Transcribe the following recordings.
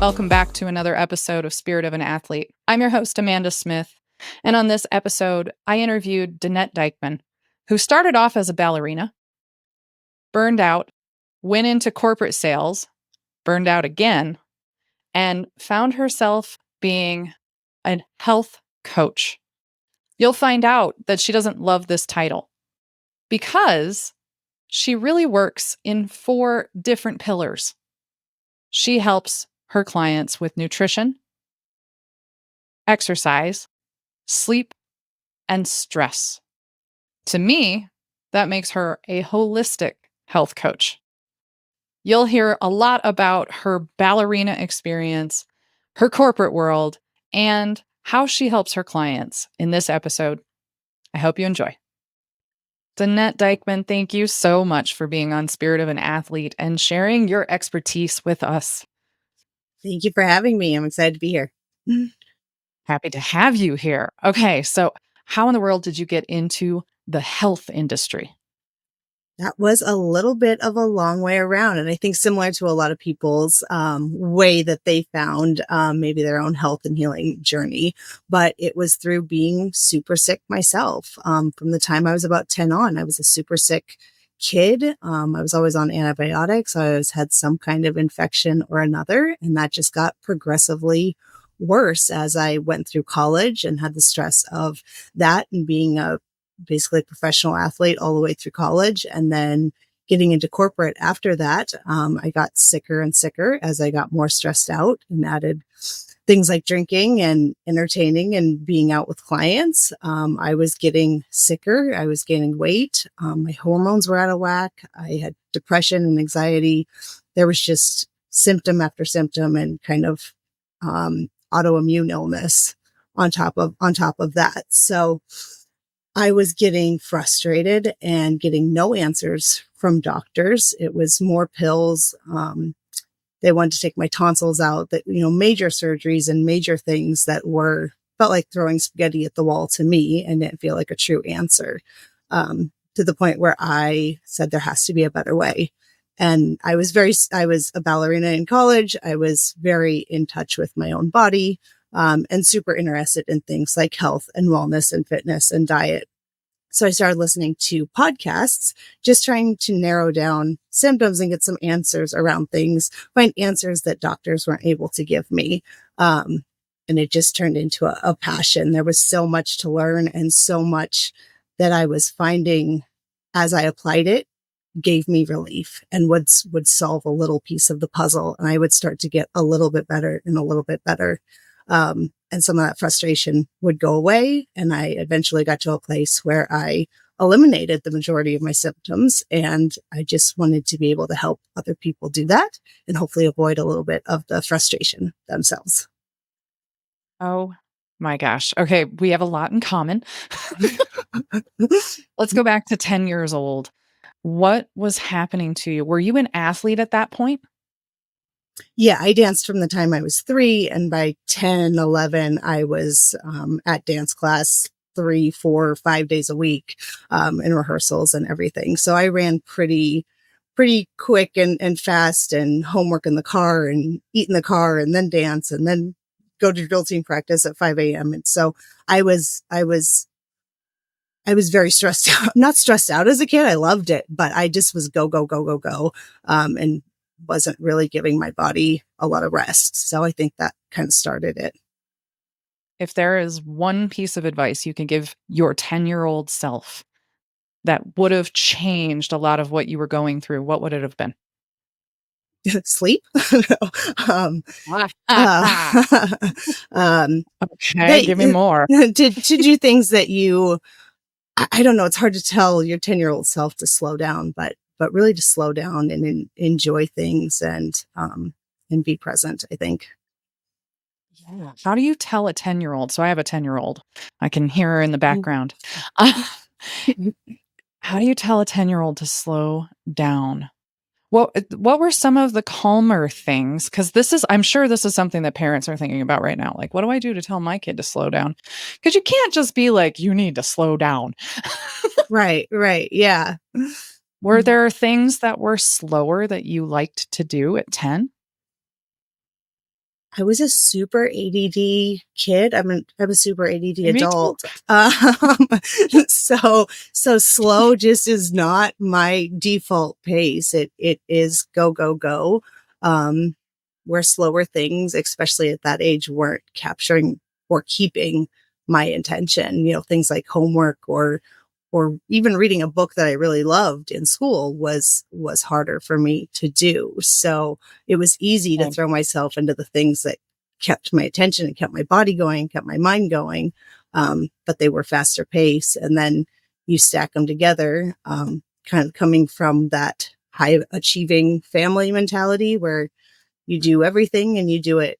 Welcome back to another episode of Spirit of an Athlete. I'm your host, Amanda Smith. And on this episode, I interviewed Danette Deichmann, who started off as a ballerina, burned out, went into corporate sales, burned out again, and found herself being a health coach. You'll find out that she doesn't love this title because she really works in 4 different pillars. She helps her clients with nutrition, exercise, sleep, and stress. To me, that makes her a holistic health coach. You'll hear a lot about her ballerina experience, her corporate world, and how she helps her clients in this episode. I hope you enjoy. Danette Deichmann, thank you so much for being on Spirit of an Athlete and sharing your expertise with us. Thank you for having me. I'm excited to be here. Happy to have you here. Okay, so how in the world did you get into the health industry? That was a little bit of a long way around. And I think similar to a lot of people's way that they found maybe their own health and healing journey. But it was through being super sick myself. From the time I was about 10 on, I was a super sick kid. I was always on antibiotics. I always had some kind of infection or another. And that just got progressively worse as I went through college and had the stress of that and being basically a professional athlete all the way through college. And then getting into corporate after that, I got sicker and sicker as I got more stressed out and added things like drinking and entertaining and being out with clients. I was getting sicker. I was gaining weight. My hormones were out of whack. I had depression and anxiety. There was just symptom after symptom and kind of autoimmune illness on top of that. So I was getting frustrated and getting no answers from doctors. It was more pills. They wanted to take my tonsils out, that, major surgeries and major things that felt like throwing spaghetti at the wall to me and didn't feel like a true answer. To the point where I said there has to be a better way. And I was a ballerina in college. I was very in touch with my own body. And super interested in things like health and wellness and fitness and diet. So I started listening to podcasts, just trying to narrow down symptoms and get some answers around things, find answers that doctors weren't able to give me. And it just turned into a passion. There was so much to learn and so much that I was finding as I applied it gave me relief and would solve a little piece of the puzzle. And I would start to get a little bit better and a little bit better. And some of that frustration would go away. And I eventually got to a place where I eliminated the majority of my symptoms. And I just wanted to be able to help other people do that and hopefully avoid a little bit of the frustration themselves. Oh my gosh. Okay, we have a lot in common. Let's go back to 10 years old. What was happening to you? Were you an athlete at that point? Yeah, I danced from the time I was 3. And by 10, 11, I was at dance class 3, 4, 5 days a week in rehearsals and everything. So I ran pretty quick and fast, and homework in the car and eat in the car and then dance and then go to drill team practice at 5 a.m. And so I was very stressed out, not stressed out as a kid. I loved it, but I just was go, go, go, go, go. And wasn't really giving my body a lot of rest. So I think that kind of started it. If there is one piece of advice you can give your 10-year-old self that would have changed a lot of what you were going through, what would it have been? Sleep. Okay, give me more. To do things that I don't know, it's hard to tell your 10-year-old self to slow down, but really to slow down and enjoy things and be present, I think. Yeah. How do you tell a 10-year-old? So I have a 10-year-old. I can hear her in the background. How do you tell a 10-year-old to slow down? What were some of the calmer things? Because I'm sure this is something that parents are thinking about right now. Like, what do I do to tell my kid to slow down? Because you can't just be like, you need to slow down. Right. Yeah. Were there things that were slower that you liked to do at 10? I was a super ADD kid. I'm a super ADD Me too. adult. So slow just is not my default pace. It is go, go, go. Um, where slower things, especially at that age, weren't capturing or keeping my attention. Things like homework or even reading a book that I really loved in school was harder for me to do. So it was easy to Okay. throw myself into the things that kept my attention and kept my body going, kept my mind going. But they were faster pace. And then you stack them together, kind of coming from that high achieving family mentality where you do everything and you do it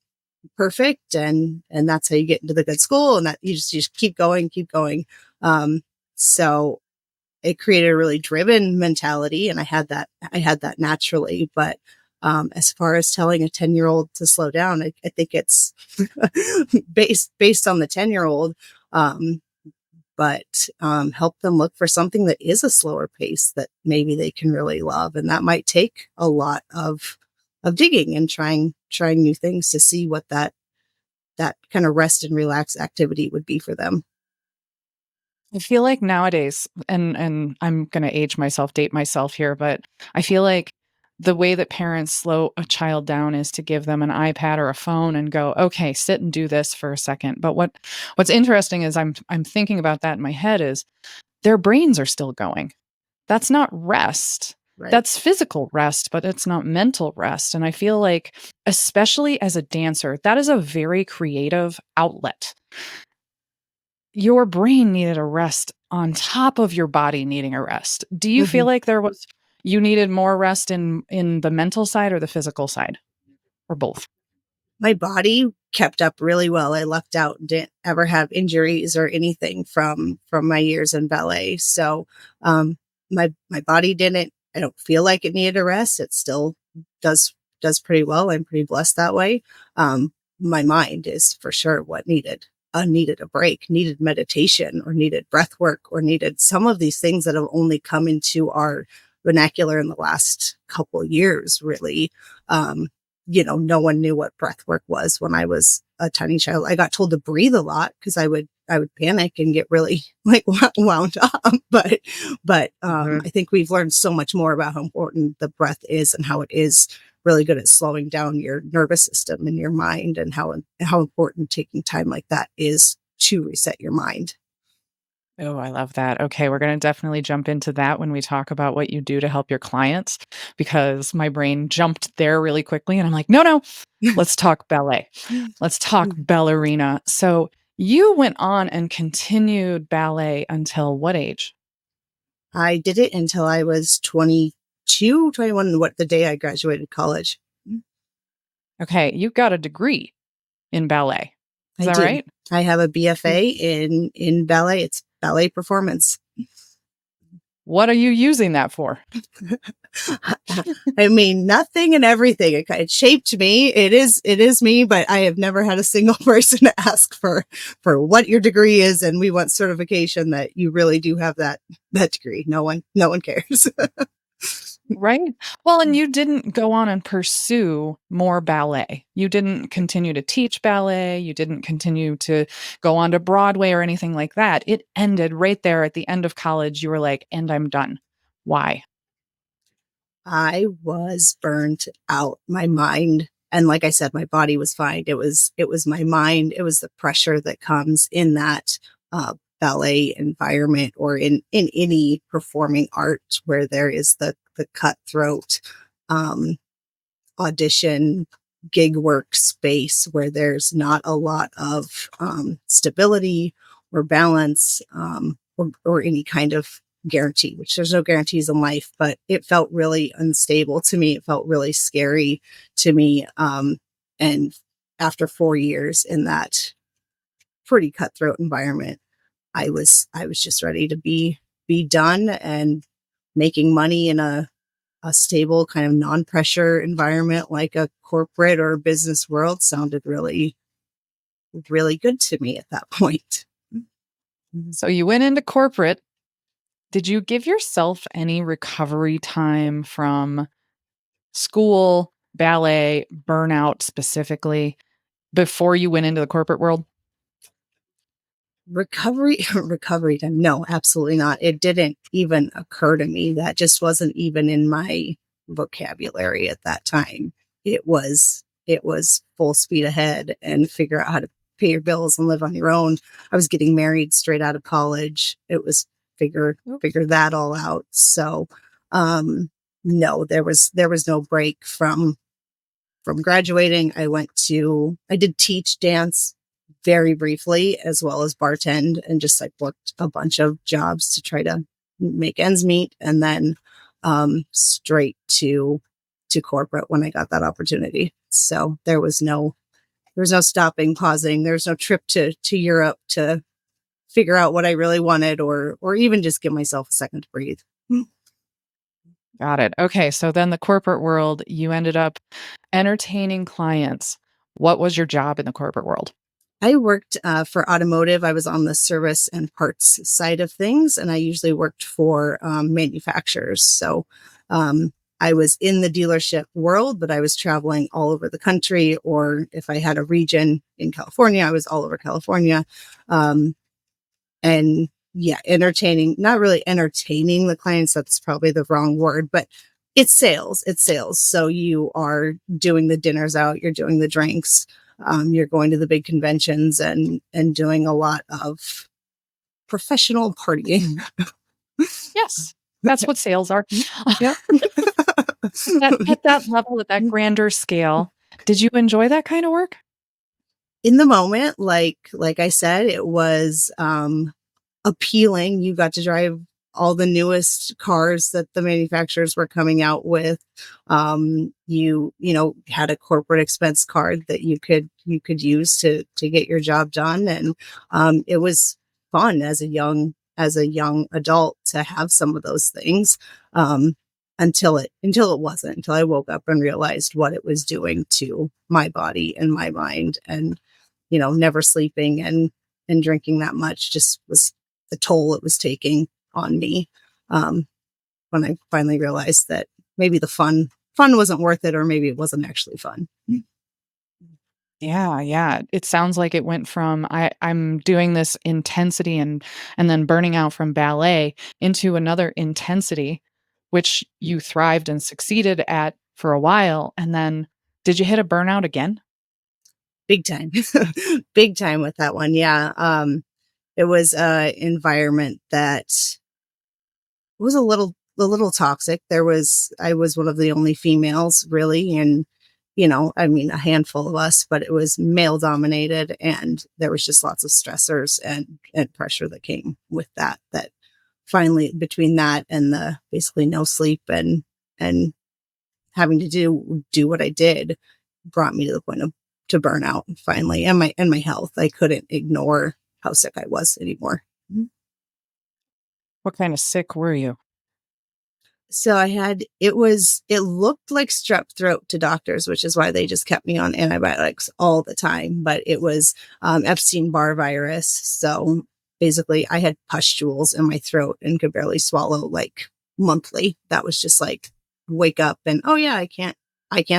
perfect. And that's how you get into the good school, and that you just keep going. Um, so it created a really driven mentality, and I had that naturally. But as far as telling a 10-year-old to slow down, I think it's based on the 10-year-old. Um, but help them look for something that is a slower pace that maybe they can really love, and that might take a lot of digging and trying new things to see what that kind of rest and relax activity would be for them. I feel like nowadays, and I'm gonna date myself here, but I feel like the way that parents slow a child down is to give them an iPad or a phone and go, "Okay, sit and do this for a second." But what's interesting is I'm thinking about that in my head is their brains are still going. That's not rest. Right. That's physical rest, but it's not mental rest. And I feel like, especially as a dancer, that is a very creative outlet. Your brain needed a rest on top of your body needing a rest. Do you feel Mhm. like you needed more rest in the mental side or the physical side, or both? My body kept up really well. I lucked out and didn't ever have injuries or anything from my years in ballet. So um my body didn't, I don't feel like it needed a rest. It still does does pretty well. I'm pretty blessed that way. My mind is for sure what needed a break, needed meditation, or needed breath work, or needed some of these things that have only come into our vernacular in the last couple years, really. um, no one knew what breath work was when I was a tiny child. I got told to breathe a lot because I would panic and get really like wound up. But Mhm. I think we've learned so much more about how important the breath is and how it is really good at slowing down your nervous system and your mind, and how important taking time like that is to reset your mind. Oh, I love that. Okay, we're gonna definitely jump into that when we talk about what you do to help your clients, because my brain jumped there really quickly, and I'm like, "No, no, let's talk ballet. Let's talk ballerina." So, you went on and continued ballet until what age? I did it until I was 22, 21, what the day I graduated college. Okay, you got a degree in ballet. Is I that do. right? I have a W BFA in ballet. It's ballet performance. What are you using that for? I mean, nothing and everything. It shaped me. It is me, but I have never had a single person ask for what your degree is, and we want certification that you really do have that degree. No one cares. Right? Well, and you didn't go on and pursue more ballet. You didn't continue to teach ballet, you didn't continue to go on to Broadway or anything like that. It ended right there at the end of college. You were like, "And I'm done." Why? I was burnt out. My mind, and like I said, my body was fine. It was my mind. It was the pressure that comes in that ballet environment, or in any performing art where there is the cutthroat um, audition gig work space where there's not a lot of stability or balance, or any kind of guarantee, which there's no guarantees in life, but it felt really unstable to me. It felt really scary to me. And after 4 years in that pretty cutthroat environment, I was just ready to be done, and making money in a stable kind of non-pressure environment like a corporate or business world sounded really, really good to me at that point. Mhm. So you went into corporate. Did you give yourself any recovery time from school, ballet, burnout specifically? before you went into the corporate world? Recovery time. No, absolutely not. It didn't even occur to me. That just wasn't even in my vocabulary at that time. It was full speed ahead and figure out how to pay your bills and live on your own. I was getting married straight out of college. It was Oop. figure that all out. So um no, there was no break from graduating. I did teach dance very briefly, as well as bartend, and just like worked a bunch of jobs to try to make ends meet. And then straight to corporate when I got that opportunity. So there was no stopping, pausing. There's no trip to Europe to figure out what I really wanted, or even just give myself a second to breathe. Got it. Okay, so then the corporate world, you ended up entertaining clients. What was your job in the corporate world? I worked for automotive. I was on the service and parts side of things, and I usually worked for manufacturers. So I was in the dealership world, but I was traveling all over the country, or if I had a region in California, I was all over California. Um, and yeah, not really entertaining the clients. That's probably the wrong word, but it's sales. It's sales. So you are doing the dinners out, you're doing the drinks, you're going to the big conventions and doing a lot of professional partying. Yes, that's what sales are. Yep. At that level, at that grander scale, did you enjoy that kind of work? In the moment, like I said, it was appealing. You got to drive all the newest cars that the manufacturers were coming out with. You had a corporate expense card that you could use to get your job done, and it was fun as a young adult to have some of those things. Until I woke up and realized what it was doing to my body and my mind, and never sleeping and drinking that much just was the toll it was taking on me. Um, when I finally realized that maybe the fun wasn't worth it, or maybe it wasn't actually fun. Yeah, yeah. It sounds like it went from I'm doing this intensity and then burning out from ballet into another intensity, which you thrived and succeeded at for a while. And then did you hit a burnout again? Big time. Big time with that one. Yeah. It was a environment that was a little toxic. I was one of the only females really, and I mean, a handful of us, but it was male dominated, and there was just lots of stressors and pressure that came with that finally, between that and the basically no sleep and having to do what I did, brought me to the point of to burnout finally, and my health. I couldn't ignore how sick I was anymore. What kind of sick were you? So it looked like strep throat to doctors, which is why they just kept me on antibiotics all the time. But it was Epstein-Barr virus. So basically, I had pustules in my throat and could barely swallow like monthly. That was just like wake up and, oh yeah, I can't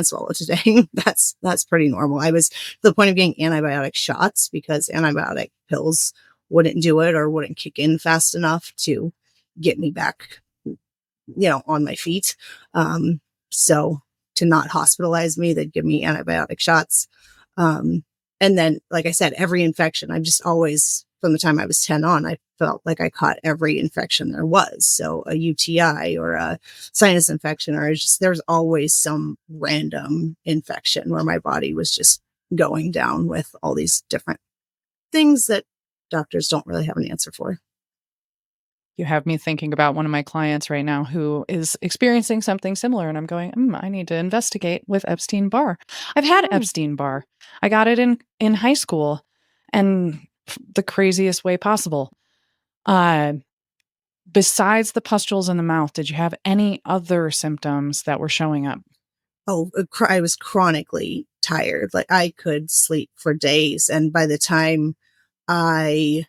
swallow today. That's pretty normal. I was to the point of getting antibiotic shots because antibiotic pills wouldn't do it, or wouldn't kick in fast enough to get me back on my feet. So to not hospitalize me, they'd give me antibiotic shots. Um, and then, like I said, every infection, I just always, from the time I was 10 on, I felt like I caught every infection there was. So a UTI or a sinus infection, or there's always some random infection where my body was just going down with all these different things that doctors don't really have an answer for. You have me thinking about one of my clients right now who is experiencing something similar, and I'm going, I need to investigate with Epstein-Barr. I've had Oh, Epstein-Barr. I got it in high school, and the craziest way possible. Uh, Besides the pustules in the mouth, did you have any other symptoms that were showing up? I was chronically tired. Like I could sleep for days. And by the time I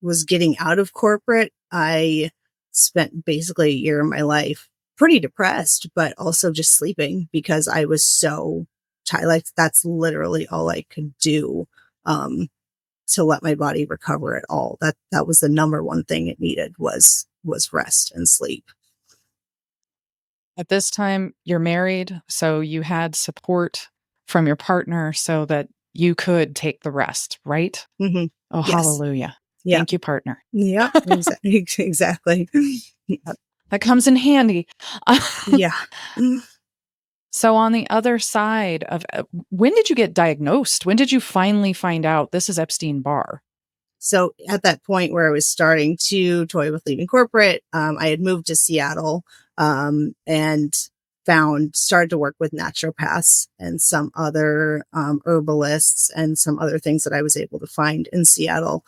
was getting out of corporate, I spent basically a year of my life pretty depressed, but also just sleeping because I was so like that's literally all I could do to let my body recover at all. That was the number one thing it needed was rest and sleep. At this time, you're married, so you had support from your partner so that you could take the rest, right? Hmm. Oh, Yes. hallelujah. Yeah. Thank you, partner. Yeah. Exactly. That comes in handy. Yeah. So on the other side of when did you get diagnosed? When did you finally find out this is Epstein-Barr? So at that point where I was starting to toy with leaving corporate, I had moved to Seattle and started to work with naturopaths and some other herbalists and some other things that I was able to find in Seattle,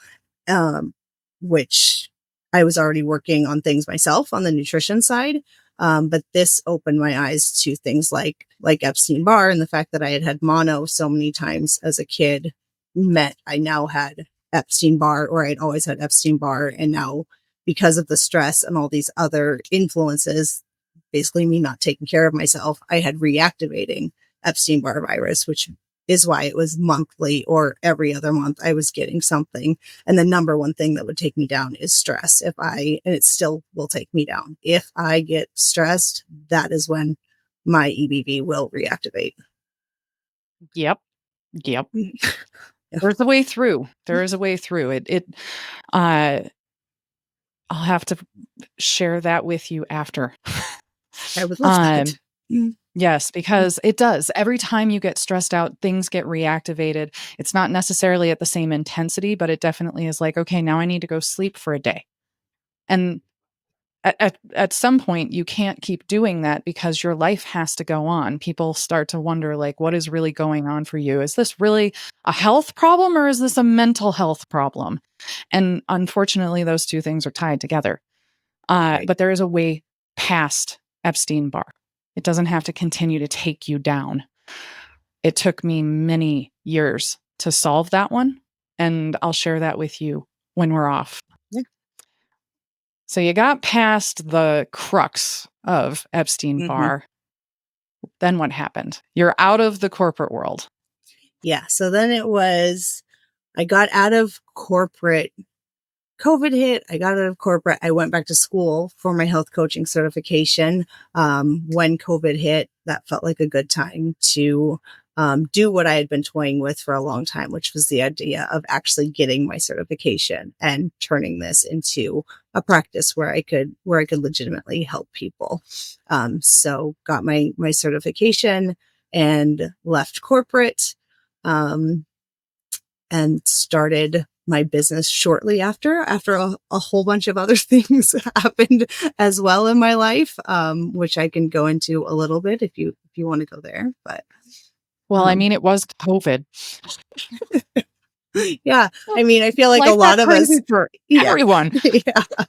um, which I was already working on things myself on the nutrition side. But this opened my eyes to things like Epstein-Barr, and the fact that I had had mono so many times as a kid meant I now had Epstein-Barr, or I'd always had Epstein-Barr. And now, because of the stress and all these other influences, basically me not taking care of myself, I had reactivating Epstein-Barr virus, which is why it was monthly or every other month I was getting something. And the number one thing that would take me down is stress. And it still will take me down. If I get stressed, that is when my EBV will reactivate. Yep. Yep. There's a way through. There is a way through. Uh I'll have to share that with you after. I would love Um that. Mm. yes, because it does. Every time you get stressed out, things get reactivated. It's not necessarily at the same intensity, but it definitely is like, okay, now I need to go sleep for a day. And at some point you can't keep doing that because your life has to go on. People start to wonder, like, what is really going on for you? Is this really a health problem or is this a mental health problem? And unfortunately those two things are tied together. Right. But there is a way past Epstein-Barr. It doesn't have to continue to take you down. It took me many years to solve that one, and I'll share that with you when we're off. Yeah. So you got past the crux of Hmm. Epstein-Barr. Then what happened? You're out of the corporate world. Yeah. So then I got out of corporate. COVID hit. I got out of corporate. I went back to school for my health coaching certification. When COVID hit, that felt like a good time to do what I had been toying with for a long time, which was the idea of actually getting my certification and turning this into a practice where I could legitimately help people. So got my certification and left corporate. Um, and started my business shortly after a whole bunch of other things happened as well in my life, which I can go into a little bit if you want to go there. But Well, I um, mean, it was COVID. yeah, I mean, I feel like a Life lot got of us, crazy for yeah, everyone. yeah.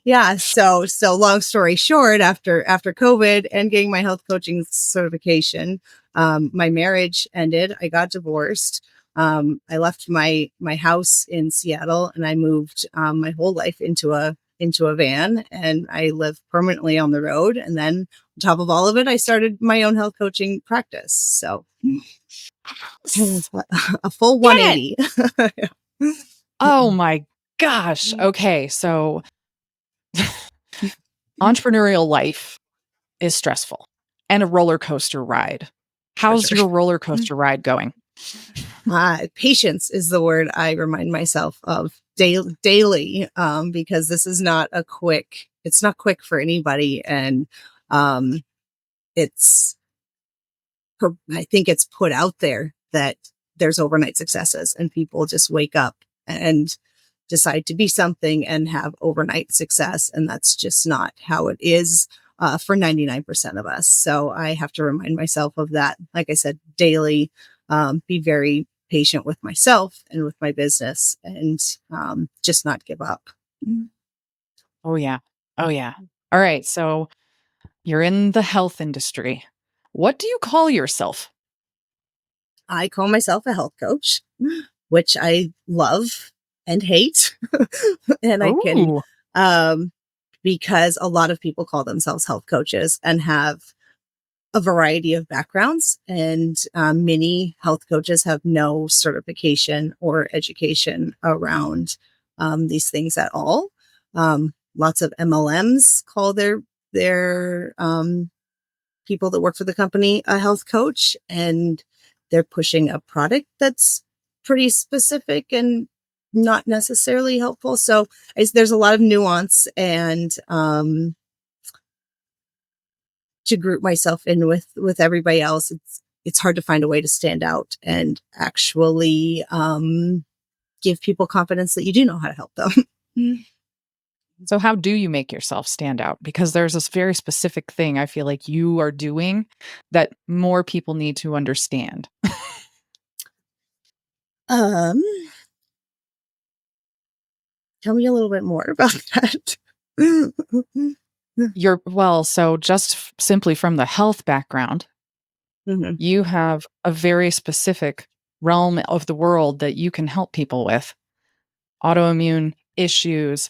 Yeah. So long story short, after COVID and getting my health coaching certification, my marriage ended. I got divorced. I left my house in Seattle and I moved my whole life into a van, and I live permanently on the road. And then on top of all of it, I started my own health coaching practice. So a full Get it. 180. Oh my gosh. Okay. So entrepreneurial life is stressful and a roller coaster ride. For How's sure. your roller coaster ride going? Patience is the word I remind myself of daily, because this is not it's not quick for anybody. And um, it's, I think it's put out there that there's overnight successes and people just wake up and decide to be something and have overnight success. And that's just not how it is for 99% of us. So I have to remind myself of that. Like I said, daily, be very patient with myself and with my business, and just not give up. Oh, yeah. Oh, yeah. All right. So you're in the health industry. What do you call yourself? I call myself a health coach, which I love and hate. And I can, Oh, um, because a lot of people call themselves health coaches and have a variety of backgrounds, and many health coaches have no certification or education around these things at all. Lots of MLMs call their people that work for the company a health coach, and they're pushing a product that's pretty specific and not necessarily helpful. So there's a lot of nuance, and to group myself in with everybody else, it's hard to find a way to stand out and actually give people confidence that you do know how to help them. So how do you make yourself stand out? Because there's this very specific thing I feel like you are doing that more people need to understand. um, Tell me a little bit more about that. So just simply from the health background, Mhm. you have a very specific realm of the world that you can help people with. Autoimmune issues,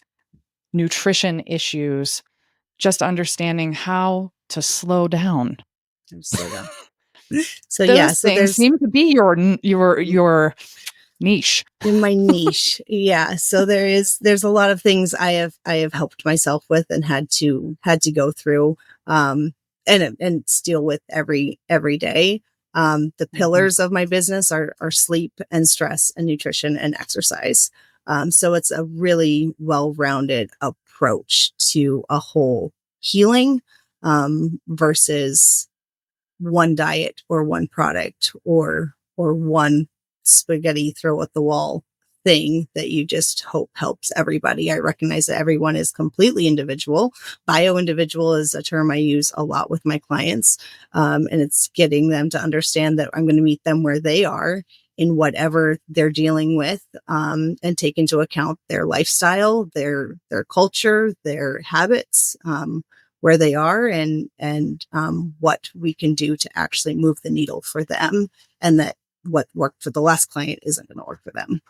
nutrition issues, just understanding how to slow down. Slow down. So yeah, Those so things there's seem to be your niche. in my niche. Yeah. So there's a lot of things I have helped myself with and had to go through and deal with every day. The Mhm. pillars of my business are sleep and stress and nutrition and exercise. So it's a really well-rounded approach to a whole healing versus one diet or one product or one spaghetti throw at the wall thing that you just hope helps everybody. I recognize that everyone is completely individual. Bio-individual is a term I use a lot with my clients. And it's getting them to understand that I'm going to meet them where they are in whatever they're dealing with, and take into account their lifestyle, their culture, their habits, where they are, and what we can do to actually move the needle for them, and that what worked for the last client isn't going to work for them.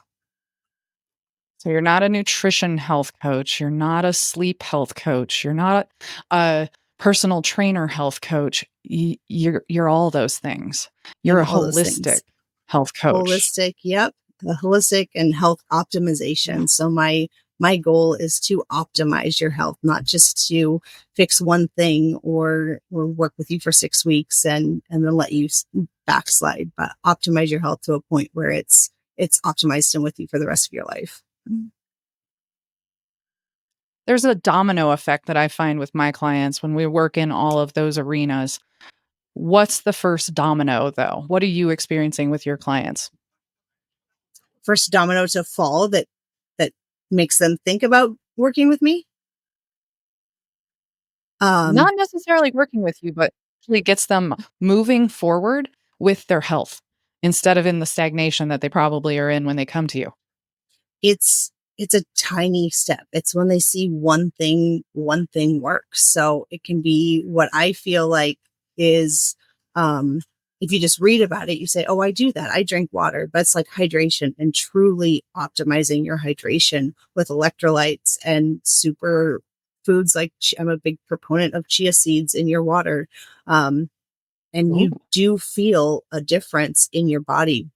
So you're not a nutrition health coach, you're not a sleep health coach, you're not a personal trainer health coach. You're all those things. You're I'm a all those holistic things. health coach. Holistic, yep, the holistic and health Yeah. optimization. So my goal is to optimize your health, not just to fix one thing or work with you for 6 weeks and then let you backslide, but optimize your health to a point where it's optimized and with you for the rest of your life. There's a domino effect that I find with my clients when we work in all of those arenas. What's the first domino, though? What are you experiencing with your clients? First domino to fall that makes them think about working with me. Um, Not necessarily working with you, but actually gets them moving forward with their health instead of in the stagnation that they probably are in when they come to you. it's a tiny step. It's when they see one thing works. So it can be what I feel like is, um, if you just read about it, you say, "Oh, I do that. I drink water." But it's like hydration and truly optimizing your hydration with electrolytes and super foods like I'm a big proponent of chia seeds in your water. Um, and you Ooh. do feel a difference in your body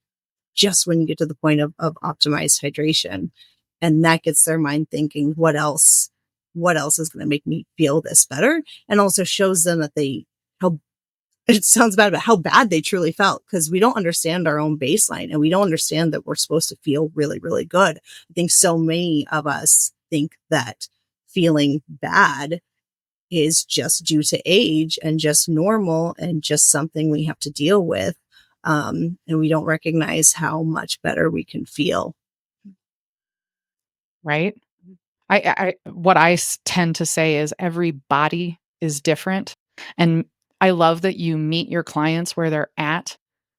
just when you get to the point of optimized hydration. And that gets their mind thinking, what else is going to make me feel this better? And also shows them that how it sounds bad, but how bad they truly felt, because we don't understand our own baseline and we don't understand that we're supposed to feel really, really good. I think so many of us think that feeling bad is just due to age and just normal and just something we have to deal with. And we don't recognize how much better we can feel. Right? What tend to say is every body is different. And I love that you meet your clients where they're at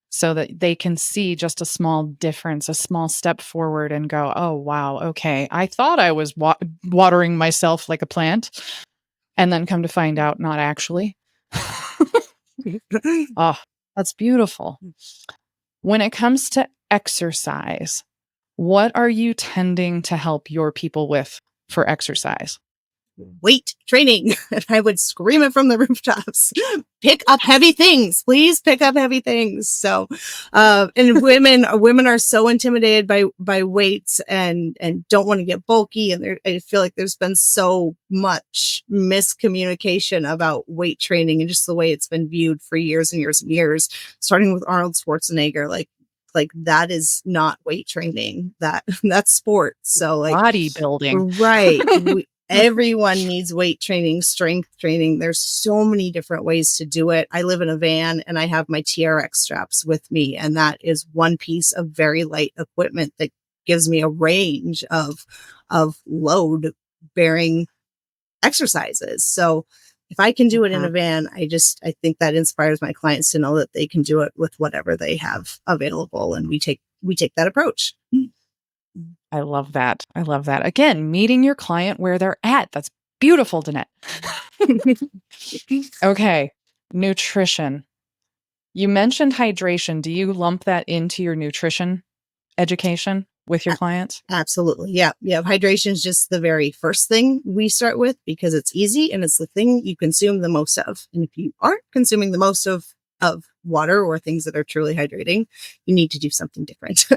so that they can see just a small difference, a small step forward and go, oh, wow, okay. I thought I was watering myself like a plant and then come to find out not actually. Oh, that's beautiful. When it comes to exercise, what are you tending to help your people with for exercise? weight training. And I would scream it from the rooftops, pick up heavy things, please pick up heavy things. So, and women are so intimidated by weights and don't want to get bulky. And I feel like there's been so much miscommunication about weight training and just the way it's been viewed for years and years and years, starting with Arnold Schwarzenegger, like that is not weight training. That's sports. So like Bodybuilding. right. Everyone needs weight training, strength training. There's so many different ways to do it. I live in a van and I have my TRX straps with me. And that is one piece of very light equipment that gives me a range of load bearing exercises. So if I can do it in a van, I think that inspires my clients to know that they can do it with whatever they have available. And we take that approach. I love that. I love that. Again, meeting your client where they're at. That's beautiful, Danette. Okay. Nutrition. You mentioned hydration. Do you lump that into your nutrition education with your clients? Absolutely. Yeah. Yeah. Hydration is just the very first thing we start with because it's easy and it's the thing you consume the most of. And if you aren't consuming the most of water or things that are truly hydrating, you need to do something different.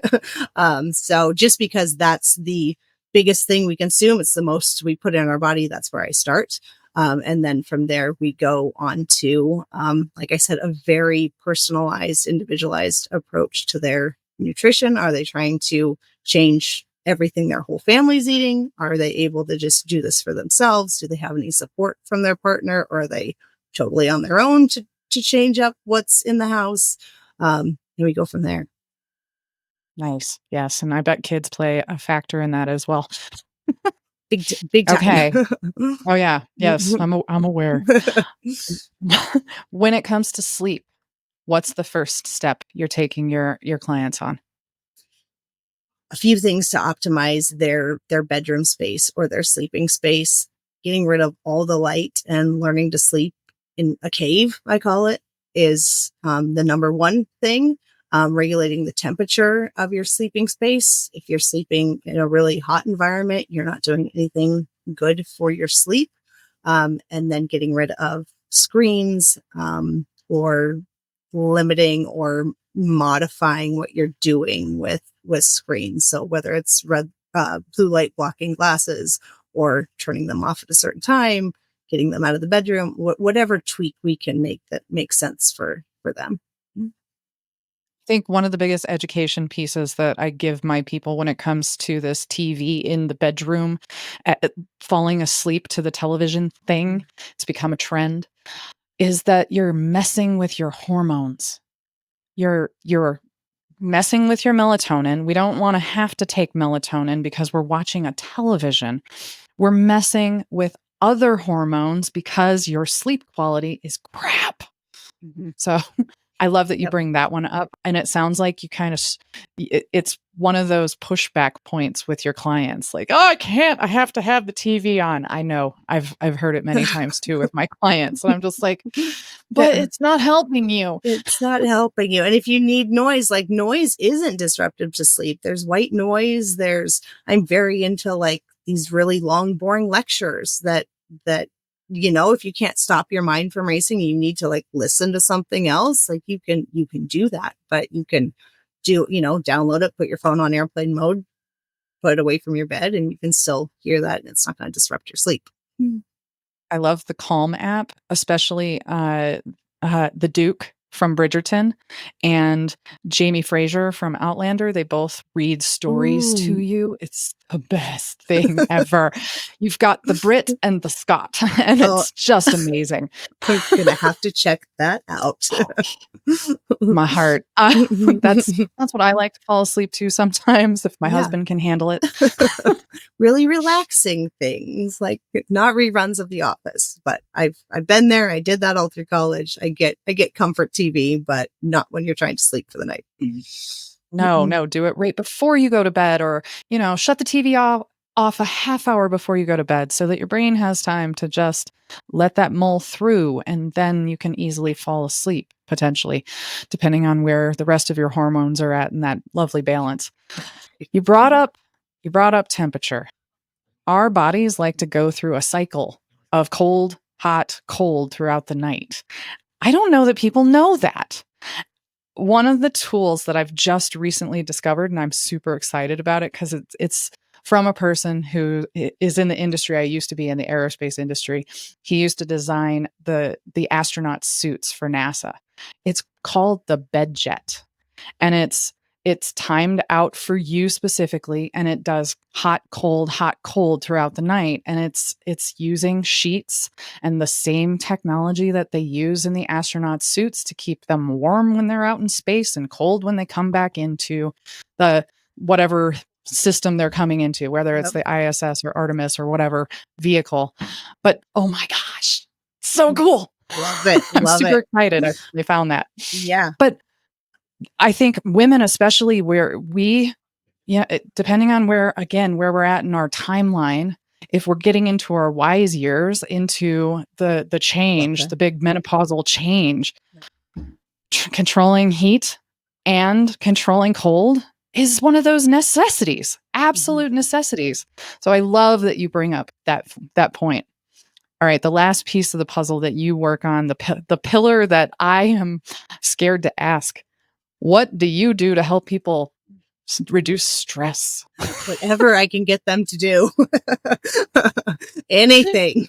So just because that's the biggest thing we consume, it's the most we put in our body. That's where I start. And then from there, we go on to, like I said, a very personalized, individualized approach to their nutrition. Are they trying to change everything their whole family's eating? Are they able to just do this for themselves? Do they have any support from their partner? Or are they totally on their own to change up what's in the house? And we go from there. Nice. Yes. And I bet kids play a factor in that as well. Big time. Okay. Oh yeah. Yes. I'm aware. When it comes to sleep, what's the first step you're taking your clients on? A few things to optimize their bedroom space or their sleeping space, getting rid of all the light and learning to sleep in a cave, I call it, is the number one thing. Regulating the temperature of your sleeping space. If you're sleeping in a really hot environment, you're not doing anything good for your sleep. And then getting rid of screens, or limiting or modifying what you're doing with screens. So whether it's blue light blocking glasses or turning them off at a certain time, getting them out of the bedroom, whatever tweak we can make that makes sense for them. I think one of the biggest education pieces that I give my people when it comes to this TV in the bedroom, falling asleep to the television thing, it's become a trend, is that you're messing with your hormones. You're messing with your melatonin. We don't want to have to take melatonin because we're watching a television. We're messing with other hormones because your sleep quality is crap. So I love that you bring that one up. And it sounds like you kind of, it's one of those pushback points with your clients. Like, oh, I can't, I have to have the TV on. I know I've heard it many times too with my clients. And I'm just like, but it's not helping you. It's not helping you. And if you need noise, like noise isn't disruptive to sleep. There's white noise. I'm very into like these really long, boring lectures that, if you can't stop your mind from racing, you need to like listen to something else. Like you can do that, but you can download it, put your phone on airplane mode, put it away from your bed, and you can still hear that. And it's not going to disrupt your sleep. I love the Calm app, especially the Duke from Bridgerton and Jamie Fraser from Outlander. They both read stories to you. It's the best thing ever. You've got the Brit and the Scot, and it's just amazing. I'm going to have to check that out. My heart. That's what I like to fall asleep to sometimes if my husband can handle it. Really relaxing things, like not reruns of The Office, but I've been there. I did that all through college. I get comfort TV, but not when you're trying to sleep for the night. No, do it right before you go to bed, or shut the TV off a half hour before you go to bed so that your brain has time to just let that mull through, and then you can easily fall asleep, potentially, depending on where the rest of your hormones are at in that lovely balance. You brought up temperature. our bodies like to go through a cycle of cold, hot, cold throughout the night. I don't know that people know that. One of the tools that I've just recently discovered, and I'm super excited about it because it's from a person who is in the industry. I used to be in the aerospace industry. He used to design the astronaut suits for NASA. It's called the bed jet, and it's timed out for you specifically, and it does hot cold throughout the night, and it's using sheets and the same technology that they use in the astronaut suits to keep them warm when they're out in space and cold when they come back into the whatever system they're coming into, whether it's the ISS or Artemis or whatever vehicle. But oh my gosh, so cool. Love it. I'm super excited I found that. Yeah. But I think women, especially where depending on where we're at in our timeline, if we're getting into our wise years, into the change, the big menopausal change, controlling heat and controlling cold is one of those necessities, absolute necessities. So I love that you bring up that point. All right, the last piece of the puzzle that you work on, the pillar that I am scared to ask. What do you do to help people reduce stress? Whatever I can get them to do. Anything.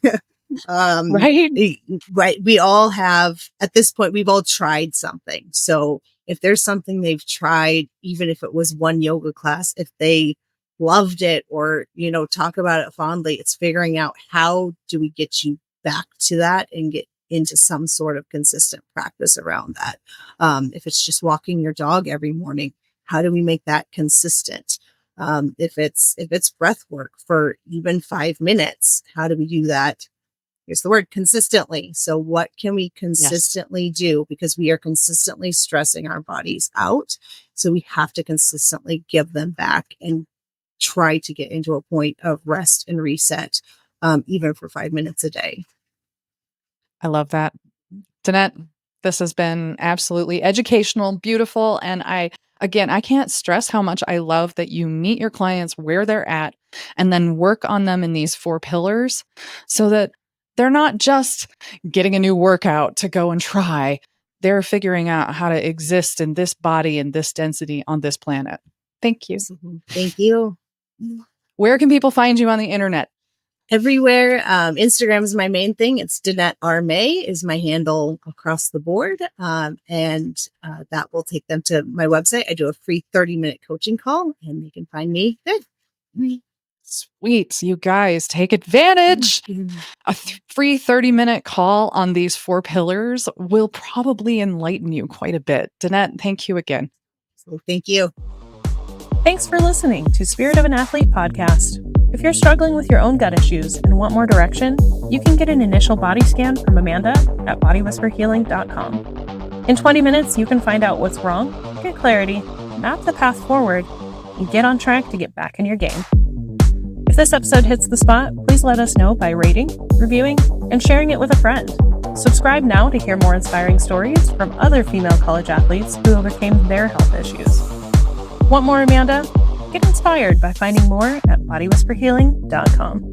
Right? Right. We all have, at this point, we've all tried something. So if there's something they've tried, even if it was one yoga class, if they loved it or, talk about it fondly, it's figuring out how do we get you back to that and get into some sort of consistent practice around that. If it's just walking your dog every morning, how do we make that consistent? If it's breath work for even 5 minutes, how do we do that? Here's the word, consistently. So what can we consistently do? Because we are consistently stressing our bodies out. So we have to consistently give them back and try to get into a point of rest and reset, even for 5 minutes a day. I love that. Danette, this has been absolutely educational, beautiful. And I can't stress how much I love that you meet your clients where they're at and then work on them in these 4 pillars so that they're not just getting a new workout to go and try. They're figuring out how to exist in this body and this density on this planet. Thank you. Thank you. Where can people find you on the internet? Everywhere. Instagram is my main thing. It's Danette R. May is my handle across the board. And that will take them to my website. I do a free 30-minute coaching call and they can find me there. Sweet. You guys take advantage. A free 30-minute call on these 4 pillars will probably enlighten you quite a bit. Danette, thank you again. So thank you. Thanks for listening to Spirit of an Athlete podcast. If you're struggling with your own gut issues and want more direction, you can get an initial body scan from Amanda at bodywhisperhealing.com. In 20 minutes, you can find out what's wrong, get clarity, map the path forward, and get on track to get back in your game. If this episode hits the spot, please let us know by rating, reviewing, and sharing it with a friend. Subscribe now to hear more inspiring stories from other female college athletes who overcame their health issues. Want more, Amanda? Get inspired by finding more at bodywhisperhealing.com.